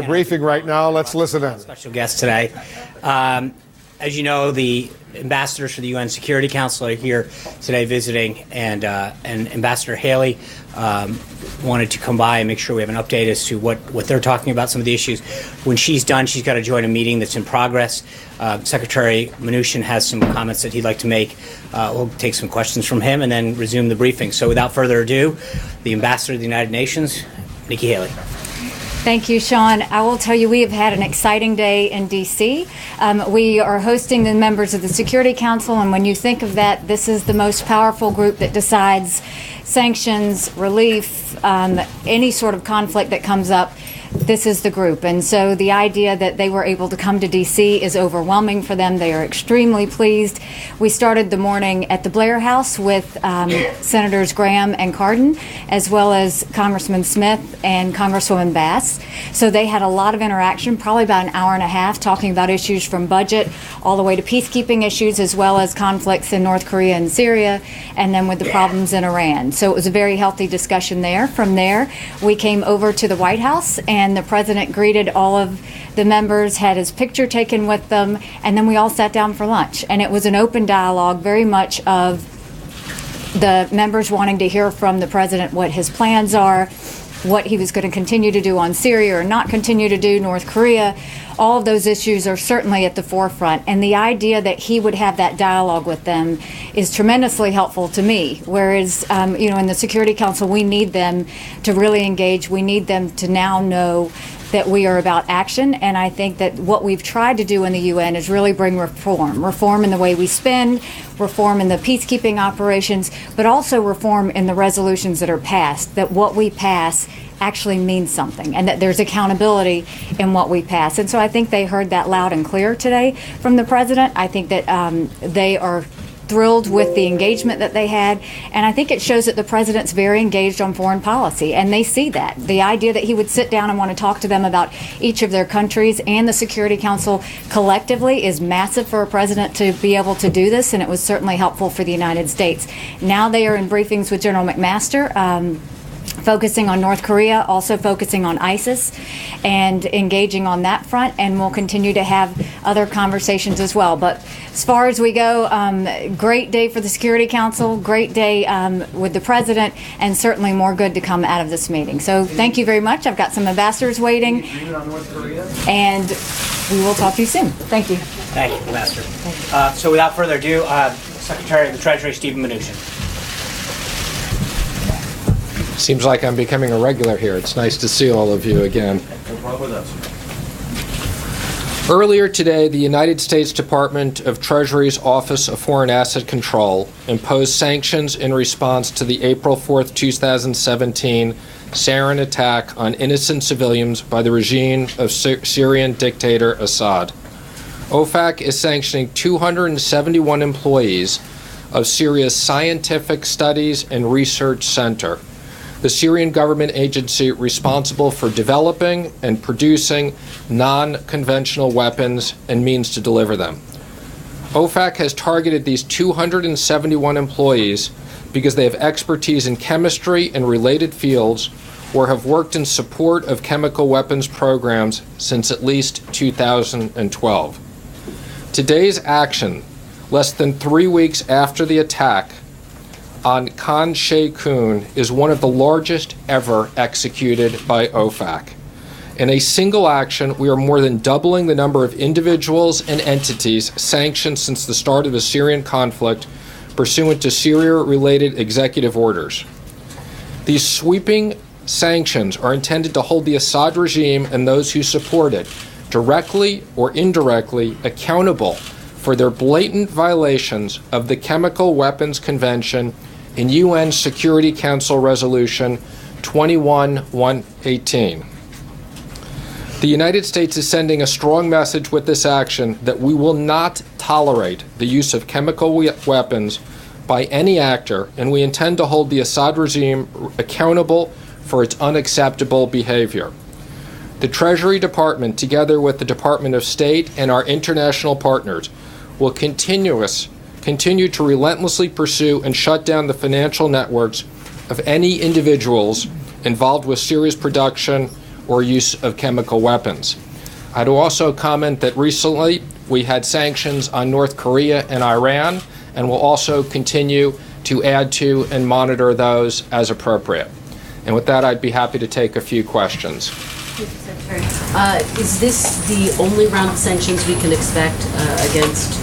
briefing right now. Let's listen in. Special guest today. As you know, the ambassadors for the UN Security Council are here today visiting, and Ambassador Haley wanted to come by and make sure we have an update as to what they're talking about, some of the issues. When she's done, she's got to join a meeting that's in progress. Secretary Mnuchin has some comments that he'd like to make. We'll take some questions from him and then resume the briefing. So without further ado, the Ambassador of the United Nations, Nikki Haley. Thank you, Sean. I will tell you we have had an exciting day in D.C. We are hosting the members of the Security Council, and when you think of that, this is the most powerful group that decides sanctions, relief, any sort of conflict that comes up. This is the group. And so the idea that they were able to come to D.C. is overwhelming for them. They are extremely pleased. We started the morning at the Blair House with Senators Graham and Cardin, as well as Congressman Smith and Congresswoman Bass. So they had a lot of interaction, probably about an hour and a half, talking about issues from budget all the way to peacekeeping issues, as well as conflicts in North Korea and Syria, and then with the problems in Iran. So it was a very healthy discussion there. From there, we came over to the White House, and the president greeted all of the members, had his picture taken with them, and then we all sat down for lunch. And it was an open dialogue, very much of the members wanting to hear from the president what his plans are, what he was going to continue to do on Syria or not continue to do, North Korea. All of those issues are certainly at the forefront. And the idea that he would have that dialogue with them is tremendously helpful to me. Whereas, in the Security Council, we need them to really engage. We need them to now know that we are about action. And I think that what we've tried to do in the UN is really bring reform in the way we spend, reform in the peacekeeping operations, but also reform in the resolutions that are passed, that what we pass actually means something, and that there's accountability in what we pass. And so I think they heard that loud and clear today from the president. I think that they are thrilled with the engagement that they had, and I think it shows that the president's very engaged on foreign policy, and they see that. The idea that he would sit down and want to talk to them about each of their countries and the Security Council collectively is massive for a president to be able to do this, and it was certainly helpful for the United States. Now they are in briefings with General McMaster, focusing on North Korea, also focusing on ISIS, and engaging on that front, and we'll continue to have other conversations as well. But as far as we go, great day for the Security Council, great day with the President, and certainly more good to come out of this meeting. So thank you very much. I've got some ambassadors waiting, and we will talk to you soon. Thank you. Thank you, Ambassador. So without further ado, Secretary of the Treasury, Stephen Mnuchin. Seems like I'm becoming a regular here. It's nice to see all of you again. No problem with us. Earlier today, the United States Department of Treasury's Office of Foreign Asset Control imposed sanctions in response to the April 4th, 2017 sarin attack on innocent civilians by the regime of Syrian dictator Assad. OFAC is sanctioning 271 employees of Syria's Scientific Studies and Research Center, the Syrian government agency responsible for developing and producing non-conventional weapons and means to deliver them. OFAC has targeted these 271 employees because they have expertise in chemistry and related fields or have worked in support of chemical weapons programs since at least 2012. Today's action, less than 3 weeks after the attack on Khan Sheikhoun, is one of the largest ever executed by OFAC. In a single action, we are more than doubling the number of individuals and entities sanctioned since the start of the Syrian conflict pursuant to Syria-related executive orders. These sweeping sanctions are intended to hold the Assad regime and those who support it, directly or indirectly, accountable for their blatant violations of the Chemical Weapons Convention in UN Security Council Resolution 21-118. The United States is sending a strong message with this action that we will not tolerate the use of chemical weapons by any actor, and we intend to hold the Assad regime accountable for its unacceptable behavior. The Treasury Department, together with the Department of State and our international partners, will continue to relentlessly pursue and shut down the financial networks of any individuals involved with Syria's production or use of chemical weapons. I'd also comment that recently we had sanctions on North Korea and Iran, and will also continue to add to and monitor those as appropriate. And with that, I'd be happy to take a few questions. Is this the only round of sanctions we can expect against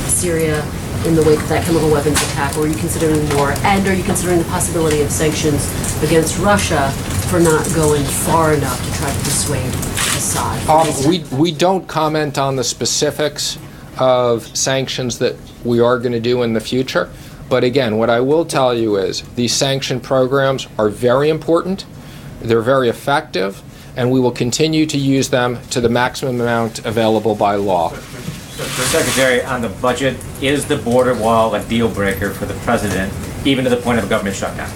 Syria in the wake of that chemical weapons attack, or are you considering more? And are you considering the possibility of sanctions against Russia for not going far enough to try to persuade Assad? We don't comment on the specifics of sanctions that we are going to do in the future. But again, what I will tell you is these sanction programs are very important, they're very effective, and we will continue to use them to the maximum amount available by law. Secretary, on the budget, is the border wall a deal breaker for the president, even to the point of a government shutdown?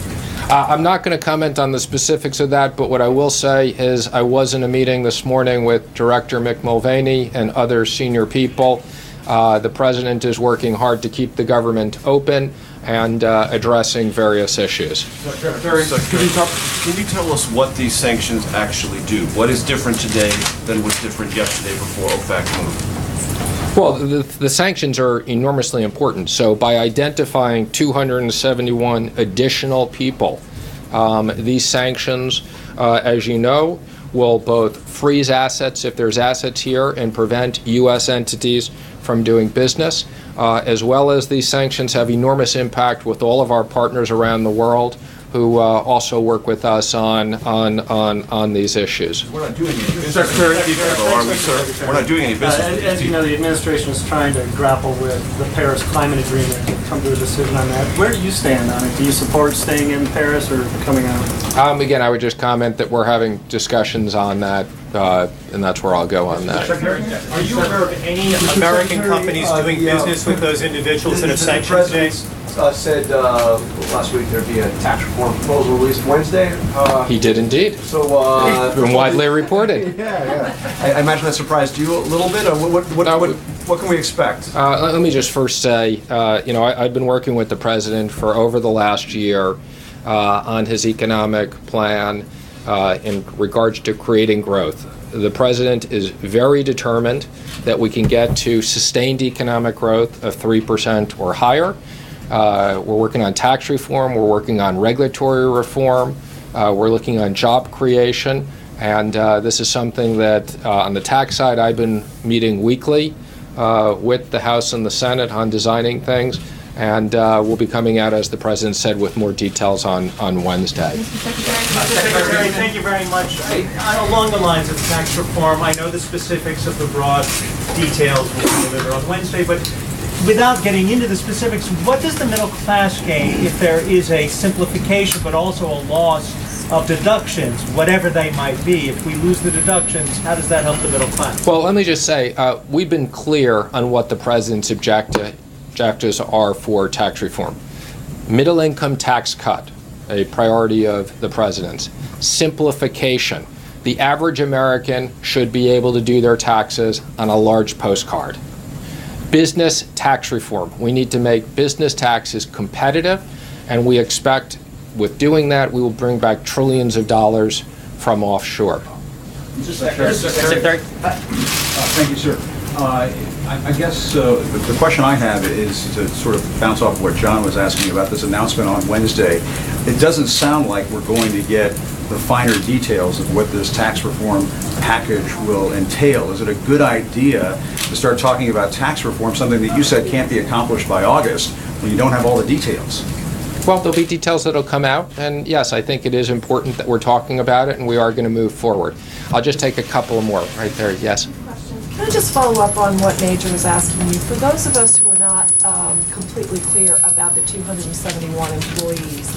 I'm not going to comment on the specifics of that, but what I will say is I was in a meeting this morning with Director Mick Mulvaney and other senior people. The president is working hard to keep the government open and addressing various issues. Secretary, can you tell us what these sanctions actually do? What is different today than was different yesterday before OFAC moved? Well, the sanctions are enormously important. So by identifying 271 additional people, these sanctions, as you know, will both freeze assets if there's assets here and prevent U.S. entities from doing business, as well as these sanctions have enormous impact with all of our partners around the world who also work with us on these issues. We're not doing any business. Secretary, are we, sir? We're not doing any business. As you know, the administration is trying to grapple with the Paris Climate Agreement and come to a decision on that. Where do you stand on it? Do you support staying in Paris or coming out? Again, I would just comment that we're having discussions on that, and that's where I'll go on that. Secretary, are you aware of any American companies doing business with those individuals that have sanctioned today? Said last week there'd be a tax reform proposal released Wednesday. He did indeed. So been widely reported. I imagine that surprised you a little bit. What can we expect? Let me just first say, I've been working with the president for over the last year on his economic plan in regards to creating growth. The president is very determined that we can get to sustained economic growth of 3% or higher. We're working on tax reform, we're working on regulatory reform, we're looking on job creation, and this is something that on the tax side I've been meeting weekly with the House and the Senate on designing things, and we'll be coming out, as the president said, with more details on Wednesday. Secretary, thank you very much. Along the lines of tax reform, I know the specifics of the broad details will be delivered on Wednesday, but without getting into the specifics, what does the middle class gain if there is a simplification but also a loss of deductions, whatever they might be? If we lose the deductions, how does that help the middle class? Well, let me just say, we've been clear on what the president's objectives are for tax reform. Middle income tax cut, a priority of the president's. Simplification. The average American should be able to do their taxes on a large postcard. Business tax reform. We need to make business taxes competitive, and we expect with doing that we will bring back trillions of dollars from offshore. Secretary? Thank you, sir. I guess the question I have is to sort of bounce off what John was asking about this announcement on Wednesday. It doesn't sound like we're going to get the finer details of what this tax reform package will entail. Is it a good idea to start talking about tax reform, something that you said can't be accomplished by August, when you don't have all the details? Well, there'll be details that'll come out, and yes, I think it is important that we're talking about it, and we are going to move forward. I'll just take a couple more right there. Yes? Can I just follow up on what Major was asking you? For those of us who are not completely clear about the 271 employees,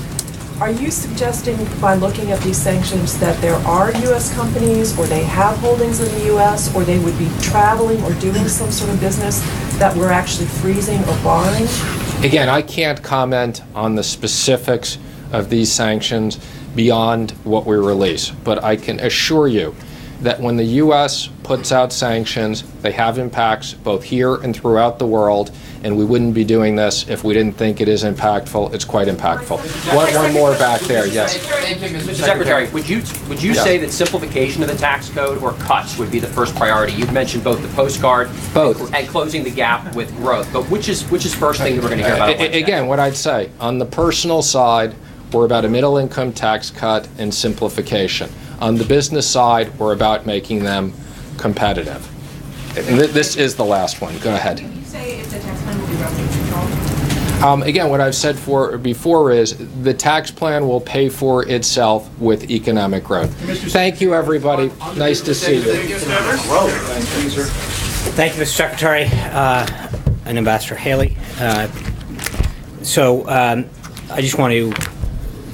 are you suggesting by looking at these sanctions that there are U.S. companies, or they have holdings in the U.S., or they would be traveling or doing some sort of business that we're actually freezing or barring? Again, I can't comment on the specifics of these sanctions beyond what we release, but I can assure you that when the U.S. puts out sanctions, they have impacts both here and throughout the world, and we wouldn't be doing this if we didn't think it is impactful. It's quite impactful. One more back there, yes. Mr. Secretary, would you say that simplification of the tax code or cuts would be the first priority? You've mentioned both the postcard and closing the gap with growth, but which is first thing that we're going to hear about? Again, what I'd say, on the personal side, we're about a middle income tax cut and simplification. On the business side, we're about making them competitive. And this is the last one. Go ahead. Can you say if the tax plan will be revenue neutral? Again, what I've said before is the tax plan will pay for itself with economic growth. Thank you, everybody. Nice to see you. Thank you, Mr. Secretary and Ambassador Haley. I just want to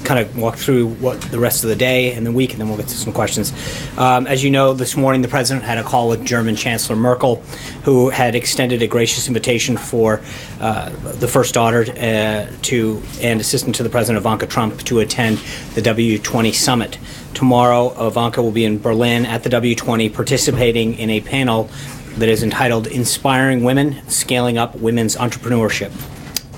kind of walk through what the rest of the day and the week, and then we'll get to some questions. As you know, this morning the President had a call with German Chancellor Merkel, who had extended a gracious invitation for the First Daughter and Assistant to the President Ivanka Trump to attend the W20 Summit. Tomorrow, Ivanka will be in Berlin at the W20 participating in a panel that is entitled Inspiring Women, Scaling Up Women's Entrepreneurship.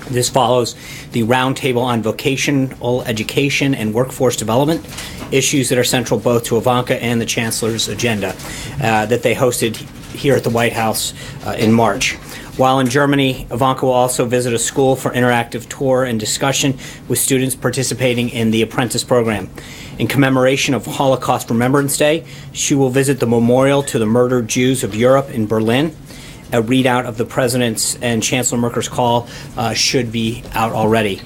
This follows the roundtable on vocational education and workforce development, issues that are central both to Ivanka and the Chancellor's agenda that they hosted here at the White House in March. While in Germany, Ivanka will also visit a school for interactive tour and discussion with students participating in the Apprentice program. In commemoration of Holocaust Remembrance Day, she will visit the Memorial to the Murdered Jews of Europe in Berlin. A readout of the President's and Chancellor Merkel's call should be out already.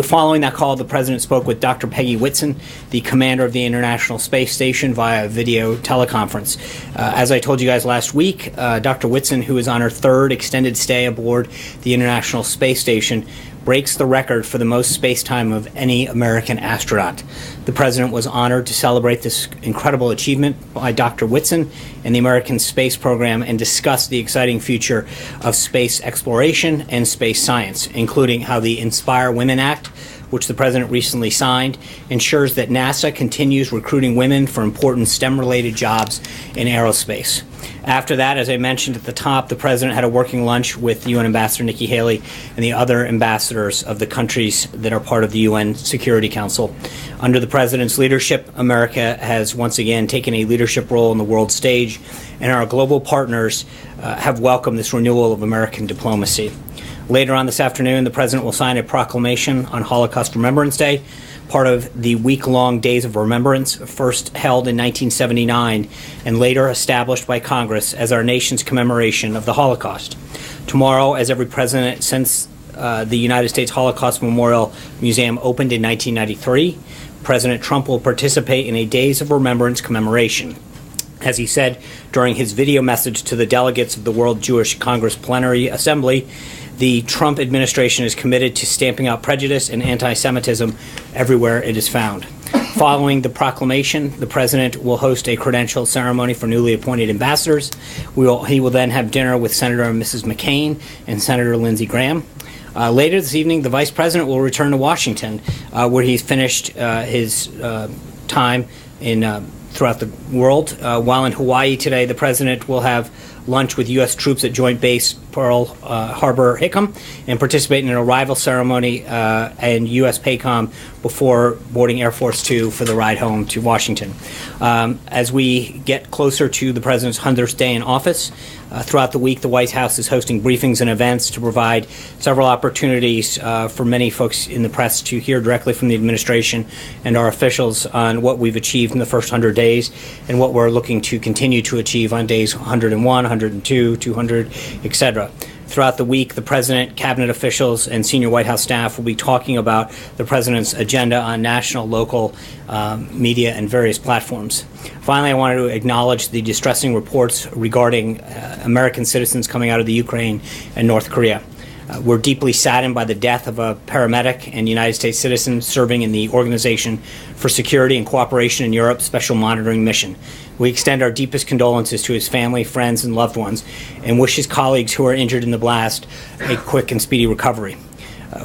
Following that call, the President spoke with Dr. Peggy Whitson, the commander of the International Space Station, via video teleconference. As I told you guys last week, Dr. Whitson, who is on her third extended stay aboard the International Space Station, breaks the record for the most space time of any American astronaut. The President was honored to celebrate this incredible achievement by Dr. Whitson and the American space program and discuss the exciting future of space exploration and space science, including how the Inspire Women Act, which the President recently signed, ensures that NASA continues recruiting women for important STEM-related jobs in aerospace. After that, as I mentioned at the top, the President had a working lunch with UN Ambassador Nikki Haley and the other ambassadors of the countries that are part of the UN Security Council. Under the President's leadership, America has once again taken a leadership role on the world stage, and our global partners have welcomed this renewal of American diplomacy. Later on this afternoon, the President will sign a proclamation on Holocaust Remembrance Day, part of the week-long Days of Remembrance, first held in 1979 and later established by Congress as our nation's commemoration of the Holocaust. Tomorrow, as every president since the United States Holocaust Memorial Museum opened in 1993, President Trump will participate in a Days of Remembrance commemoration. As he said during his video message to the delegates of the World Jewish Congress Plenary Assembly, the Trump administration is committed to stamping out prejudice and anti-Semitism everywhere it is found. Following the proclamation, the President will host a credential ceremony for newly appointed ambassadors. He will then have dinner with Senator and Mrs. McCain and Senator Lindsey Graham. Later this evening, the Vice President will return to Washington, where he's finished his time throughout the world. While in Hawaii today, the President will have lunch with U.S. troops at Joint Base Pearl Harbor Hickam and participate in an arrival ceremony and U.S. PACOM before boarding Air Force Two for the ride home to Washington. As we get closer to the President's 100th day in office, throughout the week, the White House is hosting briefings and events to provide several opportunities for many folks in the press to hear directly from the administration and our officials on what we've achieved in the first 100 days and what we're looking to continue to achieve on days 101, 102, 200, etc. Throughout the week, the President, cabinet officials, and senior White House staff will be talking about the President's agenda on national, local media, and various platforms. Finally, I wanted to acknowledge the distressing reports regarding American citizens coming out of the Ukraine and North Korea. We're deeply saddened by the death of a paramedic and United States citizen serving in the Organization for Security and Cooperation in Europe Special Monitoring Mission. We extend our deepest condolences to his family, friends, and loved ones, and wish his colleagues who are injured in the blast a quick and speedy recovery.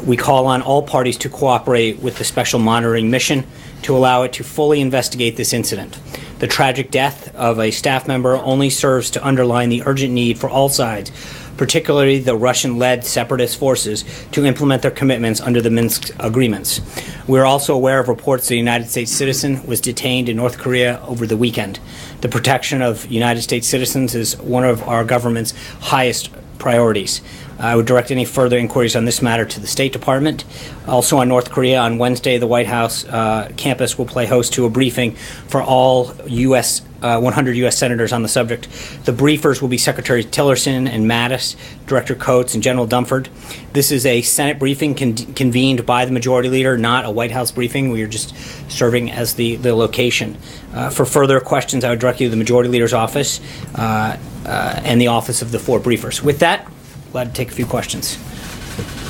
We call on all parties to cooperate with the Special Monitoring Mission to allow it to fully investigate this incident. The tragic death of a staff member only serves to underline the urgent need for all sides, particularly the Russian-led separatist forces, to implement their commitments under the Minsk agreements. We are also aware of reports that a United States citizen was detained in North Korea over the weekend. The protection of United States citizens is one of our government's highest priorities. I would direct any further inquiries on this matter to the State Department. Also on North Korea, on Wednesday, the White House campus will play host to a briefing for all 100 U.S. senators on the subject. The briefers will be Secretary Tillerson and Mattis, Director Coates, and General Dunford. This is a Senate briefing convened by the Majority Leader, not a White House briefing. We are just serving as the location. For further questions, I would direct you to the Majority Leader's office and the office of the 4 briefers. With that, glad to take a few questions.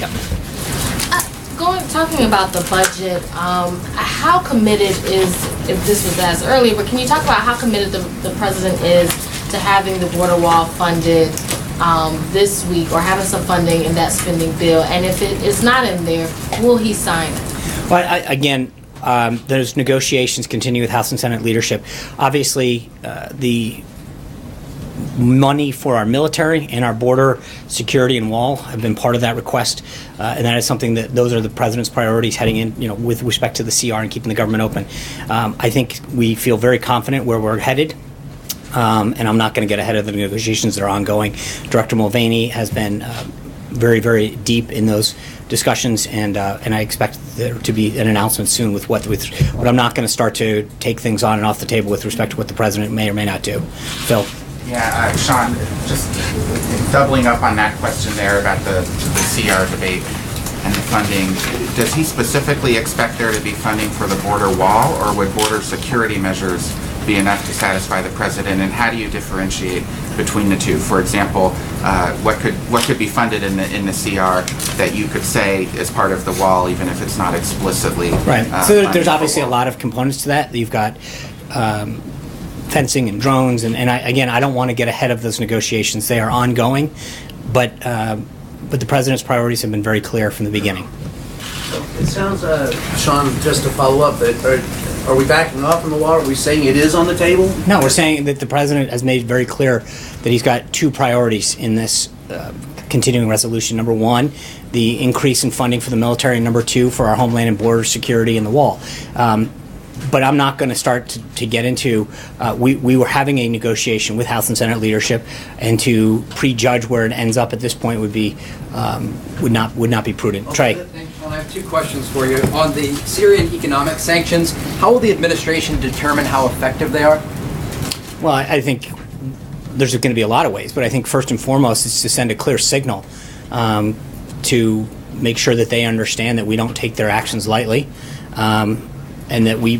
Yep. Talking about the budget, how committed is, if this was asked earlier, but can you talk about how committed the president is to having the border wall funded this week, or having some funding in that spending bill? And if it is not in there, will he sign it? Well, again, those negotiations continue with House and Senate leadership. Obviously, the money for our military and our border security and wall have been part of that request, and that is something that those are the president's priorities heading in, with respect to the CR and keeping the government open. I think we feel very confident where we're headed, and I'm not going to get ahead of the negotiations that are ongoing. Director Mulvaney has been very, very deep in those discussions, and I expect there to be an announcement soon with what I'm not going to start to take things on and off the table with respect to what the president may or may not do. Phil. Yeah, Sean, just doubling up on that question there about the CR debate and the funding, does he specifically expect there to be funding for the border wall, or would border security measures be enough to satisfy the president? And how do you differentiate between the two? For example, what could be funded in the CR that you could say is part of the wall, even if it's not explicitly right? So there's obviously a lot of components to that. You've got fencing and drones, and I don't want to get ahead of those negotiations. They are ongoing, but the president's priorities have been very clear from the beginning. It sounds, Sean, just to follow up, that are we backing off on the wall? Are we saying it is on the table? No, we're saying that the president has made very clear that he's got 2 priorities in this continuing resolution. Number 1, the increase in funding for the military, and number 2, for our homeland and border security and the wall. But I'm not going to start to get into, we were having a negotiation with House and Senate leadership, and to prejudge where it ends up at this point would not be prudent. Okay. Trey. I have 2 questions for you. On the Syrian economic sanctions, how will the administration determine how effective they are? Well, I think there's going to be a lot of ways, but I think first and foremost is to send a clear signal to make sure that they understand that we don't take their actions lightly. And that we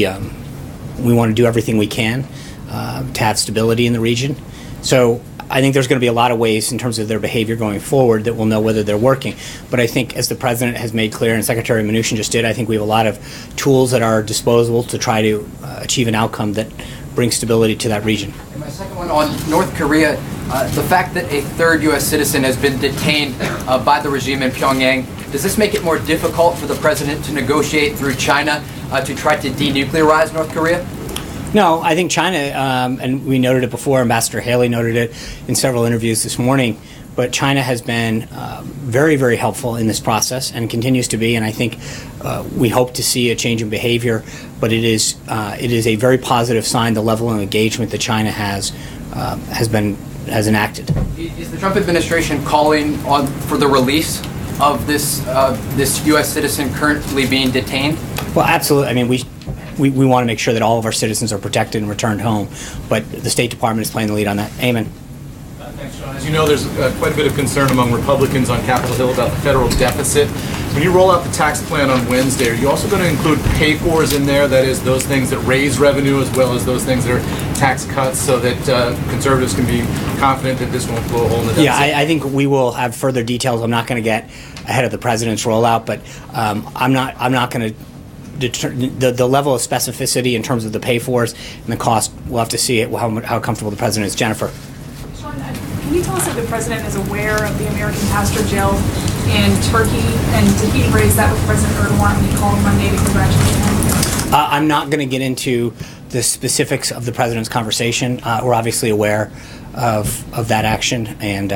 want to do everything we can to have stability in the region. So I think there's going to be a lot of ways in terms of their behavior going forward that we'll know whether they're working. But I think, as the president has made clear, and Secretary Mnuchin just did, I think we have a lot of tools at our disposal to try to achieve an outcome that brings stability to that region. And my second one on North Korea, the fact that a 3rd U.S. citizen has been detained by the regime in Pyongyang, does this make it more difficult for the president to negotiate through China to try to denuclearize North Korea? No, I think China, and we noted it before, Ambassador Haley noted it in several interviews this morning, but China has been very, very helpful in this process and continues to be, and I think we hope to see a change in behavior, but it is a very positive sign, the level of engagement that China has enacted. Is the Trump administration calling for the release of this U.S. citizen currently being detained? Well, absolutely. I mean, we want to make sure that all of our citizens are protected and returned home, but the State Department is playing the lead on that. Eamon. Thanks, Sean. As you know, there's quite a bit of concern among Republicans on Capitol Hill about the federal deficit. When you roll out the tax plan on Wednesday, are you also going to include pay-fors in there? That is, those things that raise revenue as well as those things that are tax cuts, so that conservatives can be confident that this won't blow a hole in the deficit? Yeah, I think we will have further details. I'm not going to get ahead of the president's rollout, but I'm not going to the level of specificity in terms of the pay-fors and the cost. We'll have to see how comfortable the president is. Jennifer. Sean, can you tell us if the president is aware of the American pastor jail in Turkey, and did he raise that with President Erdogan when he called Monday to congratulate him? I'm not going to get into the specifics of the president's conversation. We're obviously aware of that action, and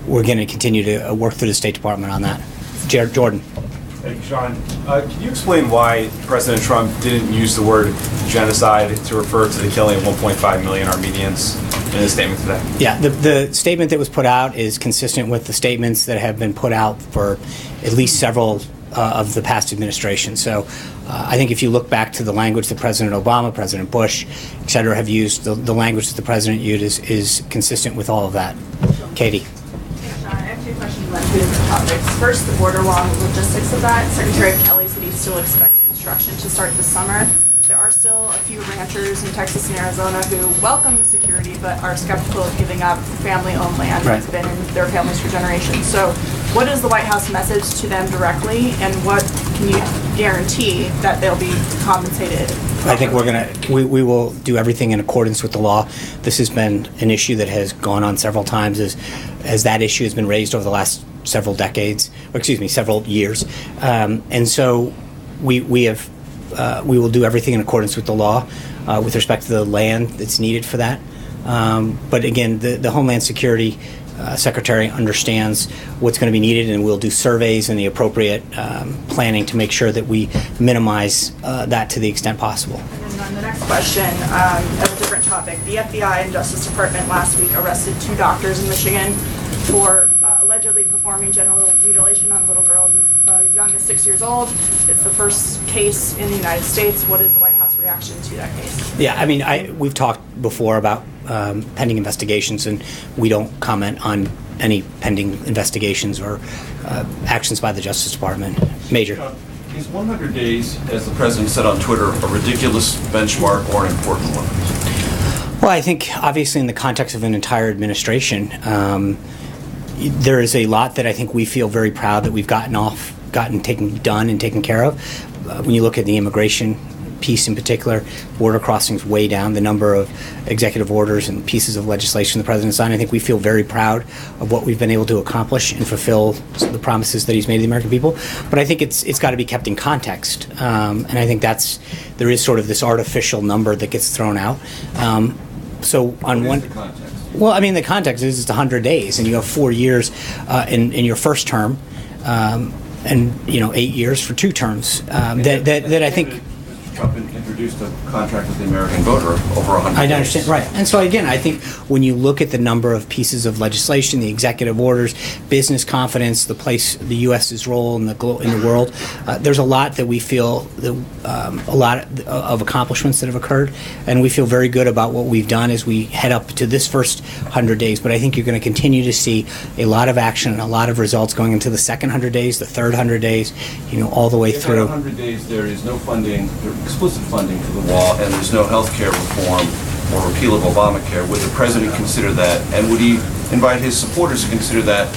we're going to continue to work through the State Department on that. Jordan. Thank you, Sean. Can you explain why President Trump didn't use the word genocide to refer to the killing of 1.5 million Armenians in his statement today? Yeah, the statement that was put out is consistent with the statements that have been put out for at least several of the past administration. So I think if you look back to the language that President Obama, President Bush, et cetera, have used, the language that the president used is consistent with all of that. Katie. I have two questions on two different topics. First, the border wall and the logistics of that. Secretary Kelly said he still expects construction to start this summer. There are still a few ranchers in Texas and Arizona who welcome the security but are skeptical of giving up family-owned land that's been in their families for generations. So what is the White House message to them directly, and what can you guarantee that they'll be compensated? I think we will do everything in accordance with the law. This has been an issue that has gone on several times as that issue has been raised over the last several years. And so we will do everything in accordance with the law with respect to the land that's needed for that. But again, the Homeland Security Secretary understands what's going to be needed, and we'll do surveys and the appropriate planning to make sure that we minimize that to the extent possible. And then on the next question, of a different topic, the FBI and Justice Department last week arrested 2 doctors in Michigan for allegedly performing genital mutilation on little girls as young as 6 years old. It's the first case in the United States. What is the White House reaction to that case? Yeah, I mean, we've talked before about pending investigations, and we don't comment on any pending investigations or actions by the Justice Department. Major. Is 100 days, as the president said on Twitter, a ridiculous benchmark or an important one? Well, I think obviously in the context of an entire administration, there is a lot that I think we feel very proud that we've done and taken care of. When you look at the immigration piece in particular, border crossings way down, the number of executive orders and pieces of legislation the president signed, I think we feel very proud of what we've been able to accomplish and fulfill the promises that he's made to the American people. But I think it's got to be kept in context. And I think there is sort of this artificial number that gets thrown out. So on one... Well, I mean, the context is it's 100 days, and you have 4 years in your first term, and 8 years for 2 terms. That I think Trump introduced a contract with the American voter over 100 I understand, right. And so again, I think when you look at the number of pieces of legislation, the executive orders, business confidence, the U.S.'s role in the world, there's a lot that we feel, a lot of accomplishments that have occurred, and we feel very good about what we've done as we head up to this first 100 days. But I think you're going to continue to see a lot of action and a lot of results going into the second 100 days, the third 100 days, all the way through. In 100 days, there is no funding, explicit funding for the wall, and there's no health care reform or repeal of Obamacare. Would the president consider that, and would he invite his supporters to consider that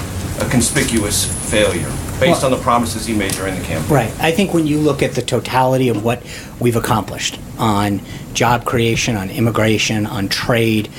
a conspicuous failure based on the promises he made during the campaign? Right. I think when you look at the totality of what we've accomplished on job creation, on immigration, on trade,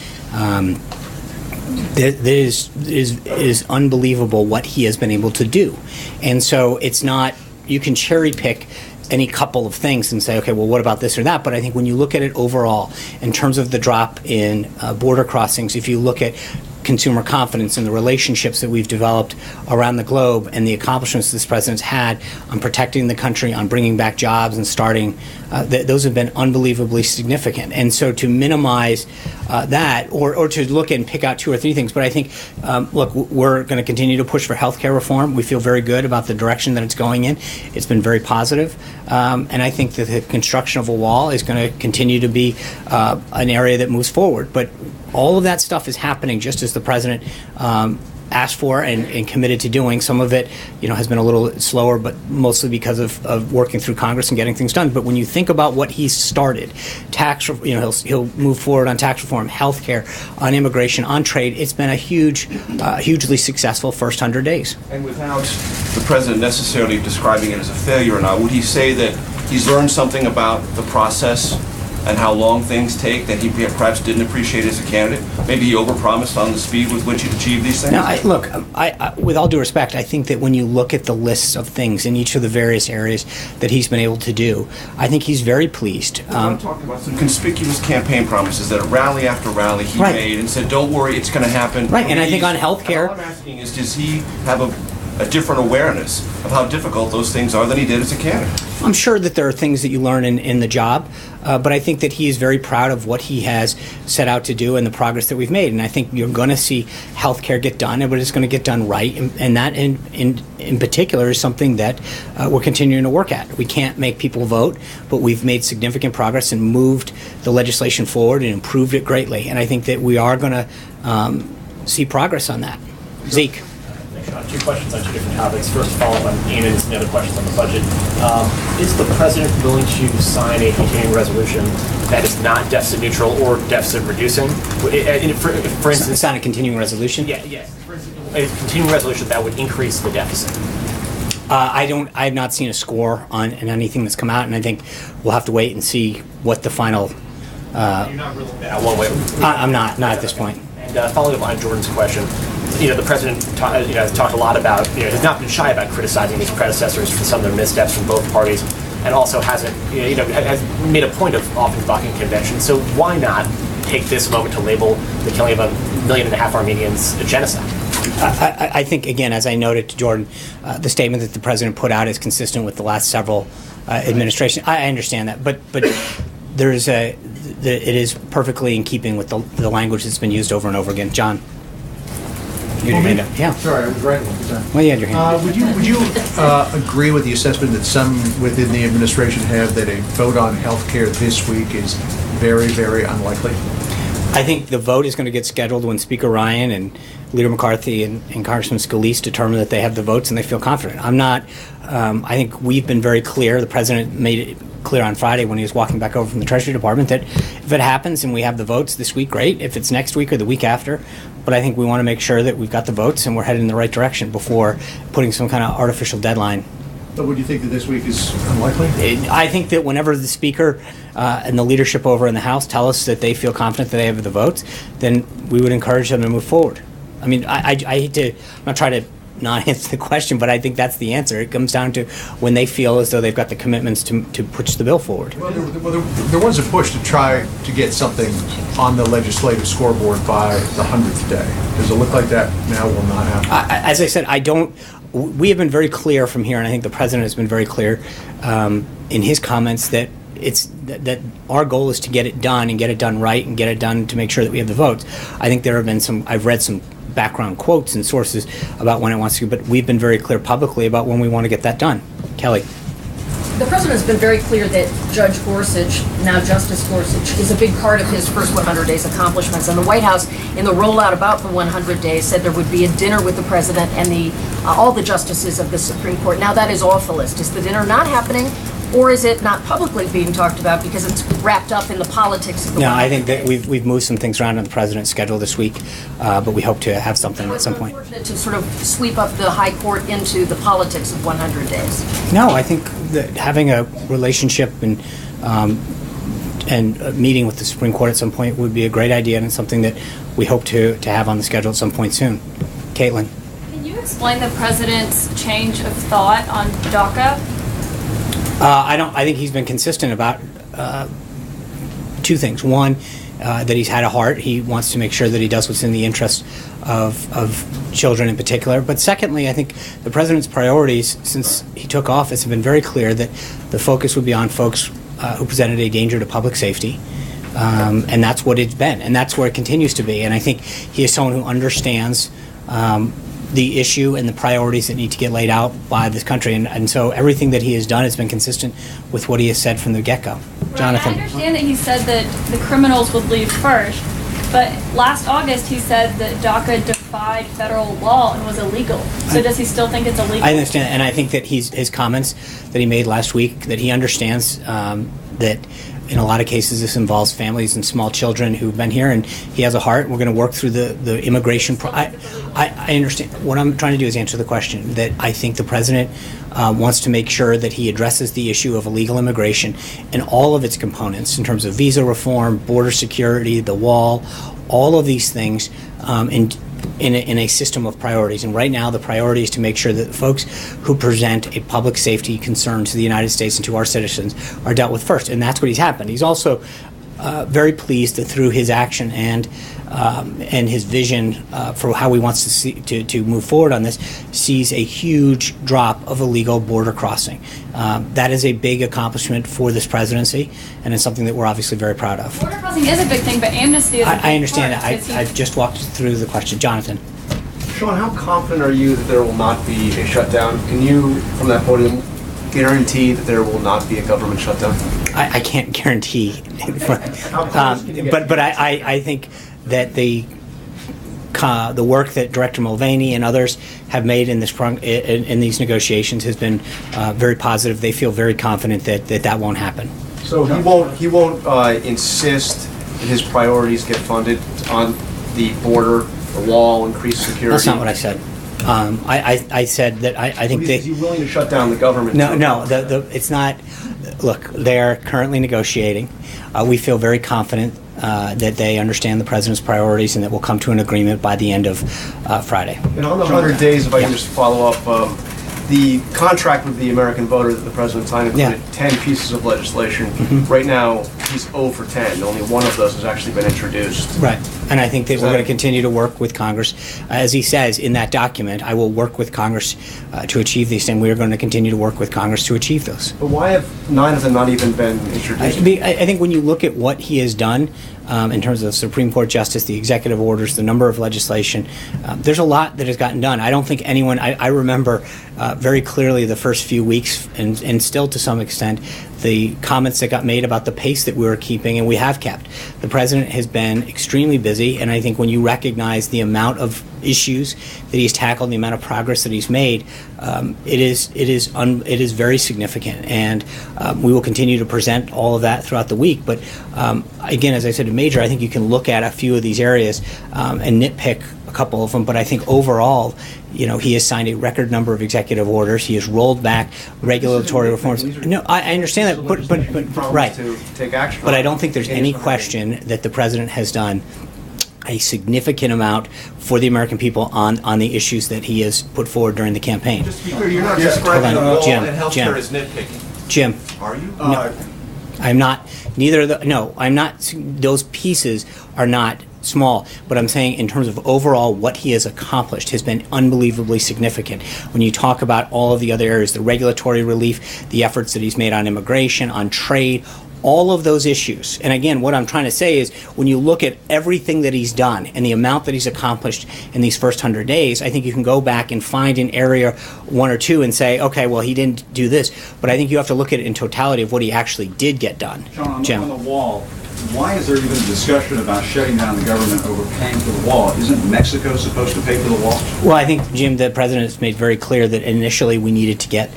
it is unbelievable what he has been able to do. And so it's not, you can cherry pick any couple of things and say, okay, well, what about this or that? But I think when you look at it overall, in terms of the drop in border crossings, if you look at consumer confidence and the relationships that we've developed around the globe and the accomplishments this president's had on protecting the country, on bringing back jobs and starting, those have been unbelievably significant. And so to minimize that or to look and pick out 2 or 3 things, but I think, look, we're going to continue to push for health care reform. We feel very good about the direction that it's going in. It's been very positive. And I think that the construction of a wall is going to continue to be an area that moves forward. But all of that stuff is happening just as the president asked for and committed to doing. Some of it, has been a little slower, but mostly because of working through Congress and getting things done. But when you think about what he's started, he'll move forward on tax reform, health care, on immigration, on trade. It's been a hugely successful first 100 days. And without the president necessarily describing it as a failure or not, would he say that he's learned something about the process and how long things take that he perhaps didn't appreciate as a candidate? Maybe he overpromised on the speed with which he achieved these things? No, I, with all due respect, I think that when you look at the lists of things in each of the various areas that he's been able to do, I think he's very pleased. I'm talking about some conspicuous campaign promises that rally after rally he made and said, don't worry, it's going to happen. Right, and I think on healthcare, all I'm asking is, does he have a different awareness of how difficult those things are than he did as a candidate? I'm sure that there are things that you learn in the job, but I think that he is very proud of what he has set out to do and the progress that we've made. And I think you're going to see healthcare get done, but it's going to get done right. And that, in particular, is something that we're continuing to work at. We can't make people vote, but we've made significant progress and moved the legislation forward and improved it greatly. And I think that we are going to see progress on that. Zeke. Two questions on two different topics. First, follow up on Enid's and the other questions on the budget. Is the president willing to sign a continuing resolution that is not deficit neutral or deficit reducing? For instance, sign a continuing resolution? Yes. For instance, a continuing resolution that would increase the deficit. I have not seen a score on anything that's come out, and I think we'll have to wait and see what the final. You're not really that one way. I'm not at this point. And following up on Jordan's question, the president has talked a lot about, has not been shy about criticizing his predecessors for some of their missteps from both parties, and also hasn't, has made a point of often blocking convention. So why not take this moment to label the killing of 1.5 million Armenians a genocide? I think, again, as I noted to Jordan, the statement that the president put out is consistent with the last several administrations. I understand that, but there is it is perfectly in keeping with the language that's been used over and over again. John. You had your hand up. Yeah. Sorry, I was writing. Well, you had your hand. Would you agree with the assessment that some within the administration have that a vote on health care this week is very, very unlikely? I think the vote is going to get scheduled when Speaker Ryan and Leader McCarthy and Congressman Scalise determine that they have the votes and they feel confident. I'm not. I think we've been very clear. The president made it clear on Friday when he was walking back over from the Treasury Department that if it happens and we have the votes this week, great. If it's next week or the week after, but I think we want to make sure that we've got the votes and we're headed in the right direction before putting some kind of artificial deadline. But would you think that this week is unlikely? I think that whenever the Speaker and the leadership over in the House tell us that they feel confident that they have the votes, then we would encourage them to move forward. I mean, I hate to, I'm not trying to not answer the question, but I think that's the answer. It comes down to when they feel as though they've got the commitments to push the bill forward. Well, there was a push to try to get something on the legislative scoreboard by the 100th day. Does it look like that now will not happen? As I said, we have been very clear from here, and I think the president has been very clear in his comments that that our goal is to get it done and get it done right and get it done to make sure that we have the votes. I think there have been I've read some background quotes and sources about when it wants to, but we've been very clear publicly about when we want to get that done. Kelly. The president has been very clear that Judge Gorsuch, now Justice Gorsuch, is a big part of his first 100 days accomplishments. And the White House, in the rollout about the 100 days, said there would be a dinner with the president and all the justices of the Supreme Court. Now that is off the list. Is the dinner not happening? Or is it not publicly being talked about because it's wrapped up in the politics of the No, I think that we've moved some things around on the president's schedule this week, but we hope to have something at some point. To sort of sweep up the high court into the politics of 100 days. No, I think that having a relationship and a meeting with the Supreme Court at some point would be a great idea, and it's something that we hope to have on the schedule at some point soon. Caitlin. Can you explain the president's change of thought on DACA? I think he's been consistent about two things. One, that he's had a heart. He wants to make sure that he does what's in the interest of children in particular. But secondly, I think the president's priorities since he took office have been very clear that the focus would be on folks who presented a danger to public safety. And that's what it's been. And that's where it continues to be. And I think he is someone who understands the issue and the priorities that need to get laid out by this country. And so everything that he has done has been consistent with what he has said from the get-go. Jonathan. I understand that he said that the criminals would leave first, but last August he said that DACA defied federal law and was illegal. So does he still think it's illegal? I understand, and I think that his comments that he made last week, that he understands that In a lot of cases, this involves families and small children who've been here, and he has a heart. We're going to work through the immigration. I understand. What I'm trying to do is answer the question that I think the president wants to make sure that he addresses the issue of illegal immigration and all of its components in terms of visa reform, border security, the wall, all of these things, in a system of priorities. And right now, the priority is to make sure that folks who present a public safety concern to the United States and to our citizens are dealt with first. And that's what he's happened. He's also very pleased that through his action and his vision for how he wants to see to move forward on this, sees a huge drop of illegal border crossing. That is a big accomplishment for this presidency, and it's something that we're obviously very proud of. Border crossing is a big thing, but amnesty is a big I understand part, that. I just walked through the question. Jonathan. Sean, how confident are you that there will not be a shutdown? Can you, from that podium, guarantee that there will not be a government shutdown? I can't guarantee, but I think that the work that Director Mulvaney and others have made in these negotiations has been very positive. They feel very confident that won't happen. So he won't insist that his priorities get funded on the border, the wall, increased security? That's not what I said. I said that I think is he willing to shut down the government? No, it's not. Look, they're currently negotiating. We feel very confident that they understand the president's priorities and that we'll come to an agreement by the end of Friday. And on the 100 days, if I can just follow up, the contract with the American voter that the president signed included 10 pieces of legislation. Right now, he's 0 for 10. Only one of those has actually been introduced. Right. And I think that we're going to continue to work with Congress. As he says in that document, I will work with Congress to achieve these, and we are going to continue to work with Congress to achieve those. But why have 9 of them not even been introduced? I think when you look at what he has done in terms of the Supreme Court justice, the executive orders, the number of legislation, there's a lot that has gotten done. I don't think anyone, I remember very clearly the first few weeks, and still to some extent, the comments that got made about the pace that we were keeping, and we have kept. The president has been extremely busy, and I think when you recognize the amount of issues that he's tackled, the amount of progress that he's made, it is very significant, and we will continue to present all of that throughout the week. But again, as I said to Major, I think you can look at a few of these areas and nitpick a couple of them, but I think overall, he has signed a record number of executive orders. He has rolled back regulatory reforms. No, I understand that, but right. To take action. But I don't think there's any question that the president has done a significant amount for the American people on the issues that he has put forward during the campaign. Just to be clear, you're not describing the wall and healthcare as nitpicking. Jim. Are you? No, I'm not. Neither of the. No, I'm not. Those pieces are not small, but I'm saying in terms of overall what he has accomplished has been unbelievably significant. When you talk about all of the other areas, the regulatory relief, the efforts that he's made on immigration, on trade, all of those issues. And again, what I'm trying to say is when you look at everything that he's done and the amount that he's accomplished in these first 100 days, I think you can go back and find an area, one or two, and say, okay, well, he didn't do this. But I think you have to look at it in totality of what he actually did get done. John, Jim. on the wall, why is there even a discussion about shutting down the government over paying for the wall? Isn't Mexico supposed to pay for the wall? Well, I think, Jim, the president has made very clear that initially we needed to get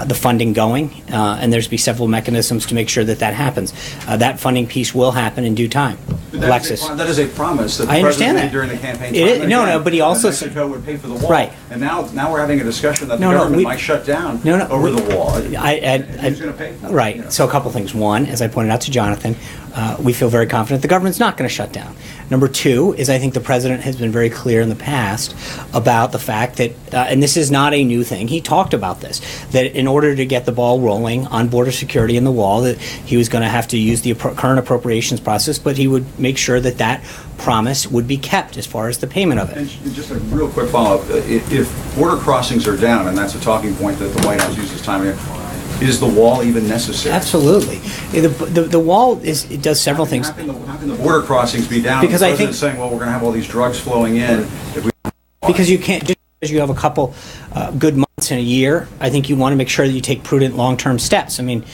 the funding going, and there's be several mechanisms to make sure that that happens. That funding piece will happen in due time. Alexis. That is a promise that the I understand president made that. during the campaign. It is, no, but he also Mexico would pay for the wall. Right. And now we're having a discussion that the government might shut down over the wall. Who's going to pay for it? Right. So a couple things. One, as I pointed out to Jonathan, we feel very confident the government's not going to shut down. Number two is I think the president has been very clear in the past about the fact that, and this is not a new thing, he talked about this, that in order to get the ball rolling on border security and the wall, that he was going to have to use the current appropriations process, but he would make sure that that promise would be kept as far as the payment of it. And just a real quick follow-up. If border crossings are down, and that's a talking point that the White House uses time again, is the wall even necessary? Absolutely. The wall it does several things. How can the border crossings be down? Because I I think saying, well, we're going to have all these drugs flowing in. Because you can't, just because you have a couple good months in a year, I think you want to make sure that you take prudent long-term steps. I mean,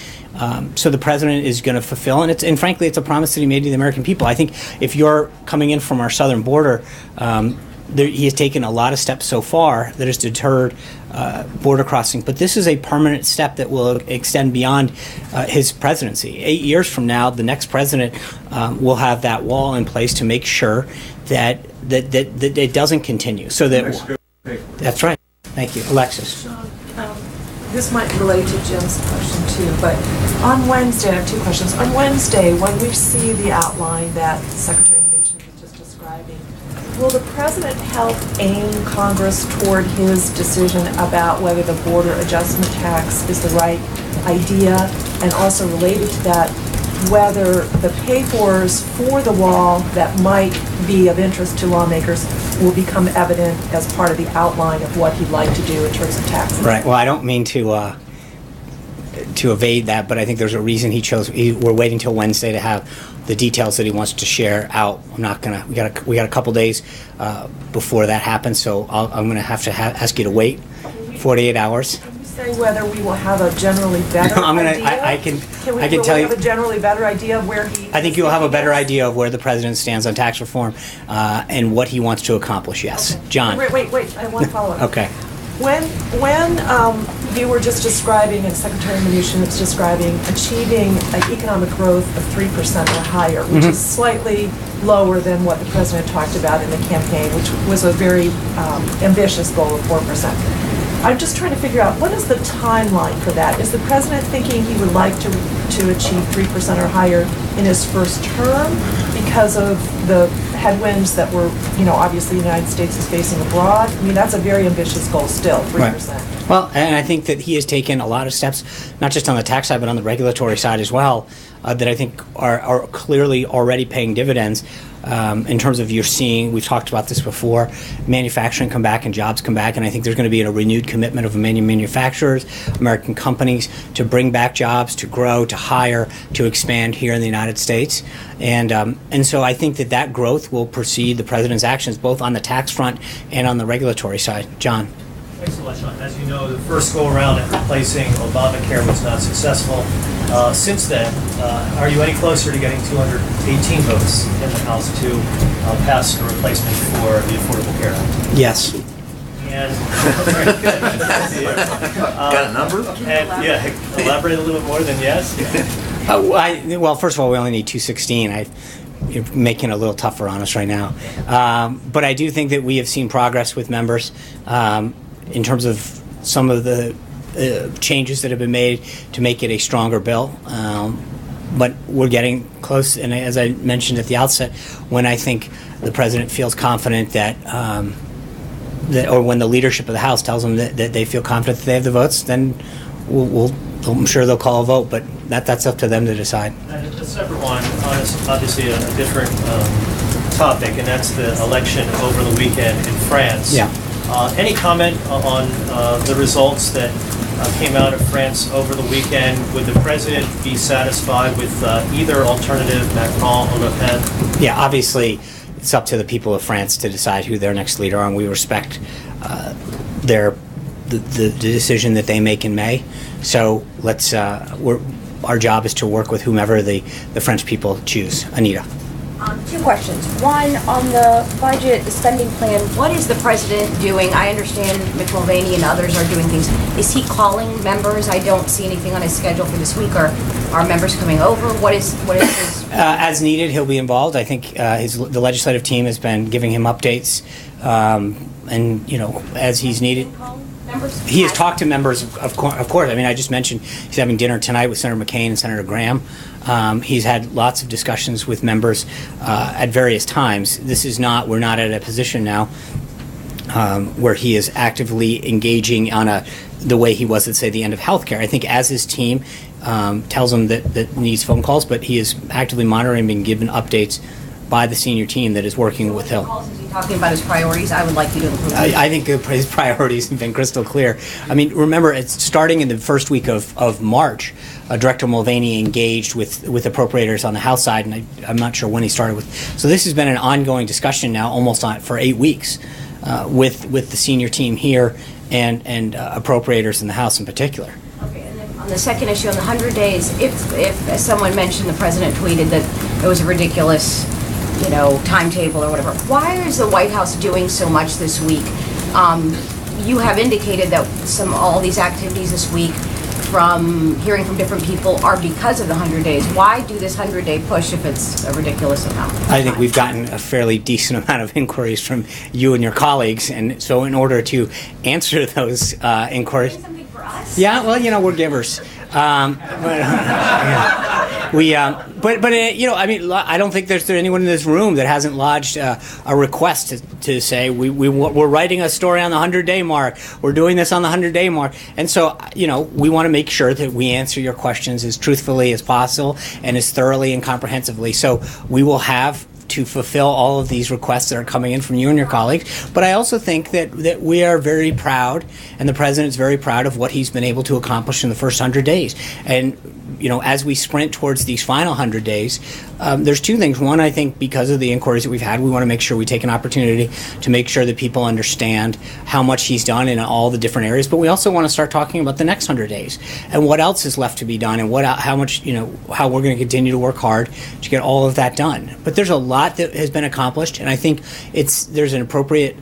so the president is going to fulfill, and frankly, it's a promise that he made to the American people. I think if you're coming in from our southern border, he has taken a lot of steps so far that has deterred border crossing, but this is a permanent step that will extend beyond his presidency. 8 years from now, the next president will have that wall in place to make sure that it doesn't continue. So that's right. Thank you, Alexis. This might relate to Jim's question too, but on Wednesday, I have two questions. On Wednesday, when we see the outline that Secretary Mnuchin was just describing, will the president help aim Congress toward his decision about whether the border adjustment tax is the right idea, and also related to that, whether the pay-fors for the wall that might be of interest to lawmakers will become evident as part of the outline of what he'd like to do in terms of taxes? Right. Well, I don't mean to evade that, but I think there's a reason he chose. We're waiting till Wednesday to have the details that he wants to share out. I'm not gonna. We got a couple days before that happens, so I'm gonna have to ask you to wait 48 hours. Can you say whether we will have a generally better idea? I can Will tell we you. have a generally better idea of where he? I think you'll have a better idea of where the president stands on tax reform and what he wants to accomplish. Yes, Okay. John. Wait. I have one follow-up. Okay. When you were just describing, and Secretary Mnuchin was describing, achieving an economic growth of 3% or higher, which is slightly lower than what the president talked about in the campaign, which was a very ambitious goal of 4%. I'm just trying to figure out, what is the timeline for that? Is the president thinking he would like to achieve 3% or higher in his first term because of the headwinds that were, obviously the United States is facing abroad? I mean, that's a very ambitious goal still, 3%. Right. Well, and I think that he has taken a lot of steps, not just on the tax side, but on the regulatory side as well, that I think are clearly already paying dividends. In terms of we've talked about this before, manufacturing come back and jobs come back, and I think there's going to be a renewed commitment of many manufacturers, American companies, to bring back jobs, to grow, to hire, to expand here in the United States. And so I think that growth will precede the president's actions, both on the tax front and on the regulatory side. John. Thanks a lot, Sean. As you know, the first go-around at replacing Obamacare was not successful. Since then, are you any closer to getting 218 votes in the House to pass a replacement for the Affordable Care Act? Yes. And very good. Got a number? And elaborate a little bit more than yes. Well, first of all, we only need 216. You're making it a little tougher on us right now. But I do think that we have seen progress with members in terms of some of the changes that have been made to make it a stronger bill. But we're getting close, and as I mentioned at the outset, when I think the president feels confident or when the leadership of the House tells them that they feel confident that they have the votes, then I'm sure they'll call a vote, but that's up to them to decide. And a separate one, obviously a different topic, and that's the election over the weekend in France. Yeah. Any comment on the results that came out of France over the weekend? Would the president be satisfied with either alternative, Macron or Le Pen? Yeah, obviously, it's up to the people of France to decide who their next leader are, and we respect the decision that they make in May. So our job is to work with whomever the French people choose. Anita. Two questions. One, on the budget, the spending plan, what is the president doing? I understand Mick Mulvaney and others are doing things. Is he calling members? I don't see anything on his schedule for this week. Are members coming over? What is his... As needed, he'll be involved. I think the legislative team has been giving him updates, and as he's needed. He has talked to members, of course. I mean, I just mentioned he's having dinner tonight with Senator McCain and Senator Graham. He's had lots of discussions with members at various times. We're not at a position now where he is actively engaging on the way he was at, say, the end of healthcare. I think as his team tells him that needs phone calls, but he is actively monitoring and being given updates by the senior team that is working with him. Is he talking about his priorities? I would like you to include I think his priorities have been crystal clear. I mean, remember, it's starting in the first week of March. Director Mulvaney engaged with appropriators on the House side, and I'm not sure when he started with. So this has been an ongoing discussion now, almost for 8 weeks, with the senior team here and appropriators in the House in particular. Okay, and then on the second issue, on the 100 days, if as someone mentioned, the president tweeted that it was a ridiculous timetable or whatever. Why is the White House doing so much this week? You have indicated that all these activities this week, from hearing from different people, are because of the 100 days. Why do this 100-day push if it's a ridiculous amount? I think we've gotten a fairly decent amount of inquiries from you and your colleagues, and so in order to answer those inquiries... Yeah, well, we're givers. I don't think there's anyone in this room that hasn't lodged a request to say we're writing a story on the 100-day mark. We're doing this on the 100-day mark, and so we want to make sure that we answer your questions as truthfully as possible and as thoroughly and comprehensively. So we will have to fulfill all of these requests that are coming in from you and your colleagues. But I also think that we are very proud, and the President's very proud of what he's been able to accomplish in the first 100 days. And, as we sprint towards these final 100 days, there's two things. One, I think because of the inquiries that we've had, we want to make sure we take an opportunity to make sure that people understand how much he's done in all the different areas. But we also want to start talking about the next 100 days and what else is left to be done and how we're going to continue to work hard to get all of that done. But there's a lot that has been accomplished, and I think it's appropriate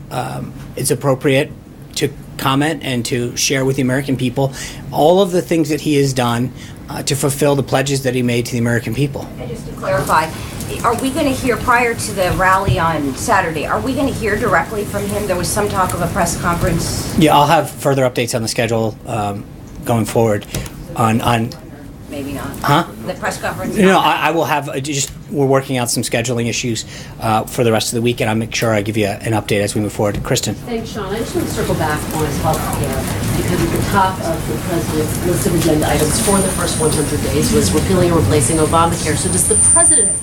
to comment and to share with the American people all of the things that he has done to fulfill the pledges that he made to the American people. And just to clarify, are we going to hear, prior to the rally on Saturday, are we going to hear directly from him? There was some talk of a press conference. Yeah, I'll have further updates on the schedule going forward on Maybe not. Huh? The press conference? No, I will have we're working out some scheduling issues for the rest of the week, and I'll make sure I give you an update as we move forward. Kristen. Thanks, Sean. I just want to circle back on health care, because at the top of the President's list of agenda items for the first 100 days was repealing and replacing Obamacare. So does the President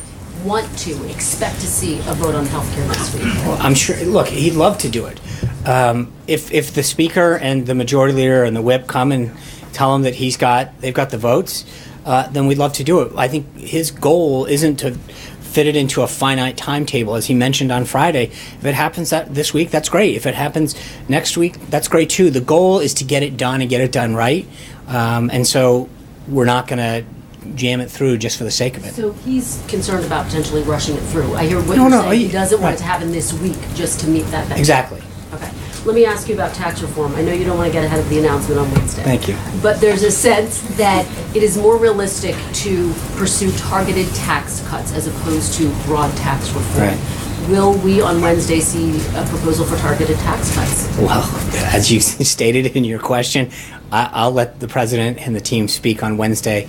want to expect to see a vote on health care this week? Well, I'm sure, look, he'd love to do it. If the Speaker and the Majority Leader and the Whip come and tell him that they've got the votes, then we'd love to do it. I think his goal isn't to fit it into a finite timetable, as he mentioned on Friday. If it happens this week, that's great. If it happens next week, that's great too. The goal is to get it done and get it done right, and so we're not going to jam it through just for the sake of it. So he's concerned about potentially rushing it through. I hear what you're saying. He doesn't want it to happen this week just to meet that deadline. Exactly. Okay. Let me ask you about tax reform. I know you don't want to get ahead of the announcement on Wednesday. Thank you. But there's a sense that it is more realistic to pursue targeted tax cuts as opposed to broad tax reform. Right. Will we on Wednesday see a proposal for targeted tax cuts? Well, as you stated in your question, I'll let the President and the team speak on Wednesday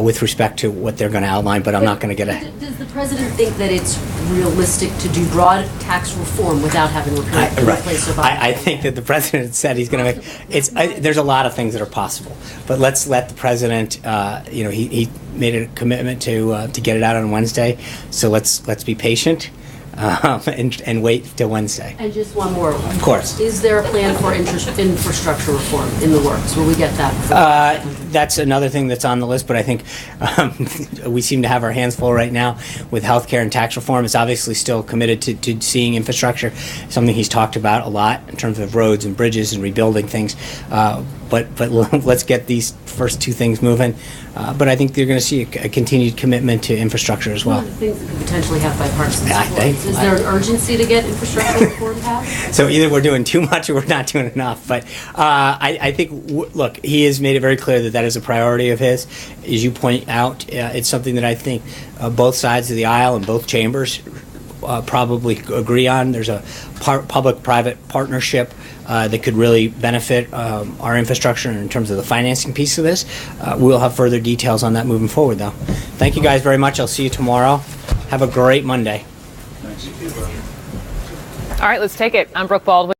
with respect to what they're going to outline, but I'm not going to get ahead. Does the President think that it's realistic to do broad tax reform without having replaced Obama? I think that the President said he's going to make there's a lot of things that are possible, but let's let the President. He made a commitment to get it out on Wednesday, so let's be patient. And wait till Wednesday. And just one more. Of course. Is there a plan for infrastructure reform in the works? Will we get that? That's another thing that's on the list, but I think we seem to have our hands full right now with healthcare and tax reform. It's obviously still committed to seeing infrastructure, something he's talked about a lot in terms of roads and bridges and rebuilding things. But let's get these first two things moving. But I think you're going to see a continued commitment to infrastructure as well. One of the things that could potentially have bipartisan support. Is there an urgency to get infrastructure reform passed? So either we're doing too much or we're not doing enough. But I think, look, he has made it very clear that is a priority of his. As you point out, it's something that I think both sides of the aisle and both chambers probably agree on. There's a public-private partnership that could really benefit our infrastructure in terms of the financing piece of this. We'll have further details on that moving forward, though. Thank you guys very much. I'll see you tomorrow. Have a great Monday. All right, let's take it. I'm Brooke Baldwin.